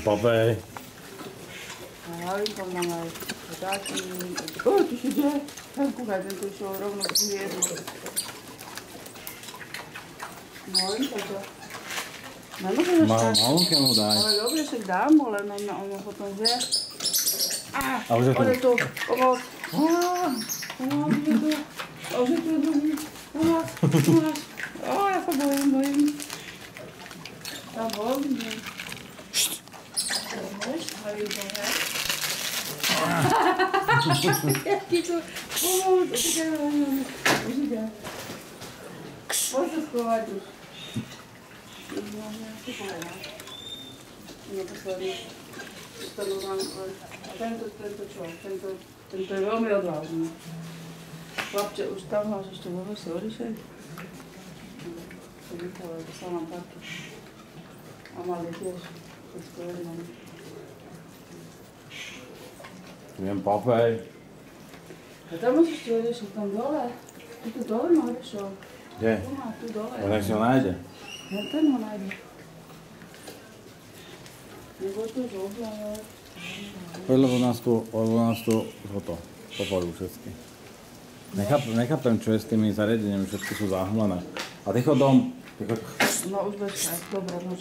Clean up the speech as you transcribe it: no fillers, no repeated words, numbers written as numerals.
Papej. Halinka mám aj dáky. Tu si ide. Ten kúkaj, ten tu išiel rovno k jednu. Halinka to. Nemôžem ešte. Malunke mu daj. Ale dobre, však dám mu, len on potom vie. A už je tu. On je tu. Pomoc. Pomoc, je tu. Už je tu druhý. Pomoc. Ja sa bojím. Ja bojím. Halinka, he? Jaký tu. Pomoc. Už ide. Poď sa schovať už. Naposledy a tento čo? Tento je veľmi odvážny. Chlapče, už tam máš ešte vo vese orišek? To vypále, to sa nám páči. A malý tiež. To je skvelý. Viem papej. A tam musíš ti odešť tam dole. Tu dole ma odešol. Kde? Tu dole. Tak si ho nájde. Ja ten ho nájde. Nebo to žohľa. Lebo nás tu toto popolujú všetky. Nechápem, čo je s tými zariadeniami, všetky sú zahmlené. A ty chodom... No už bez čas, dobre, môžeš.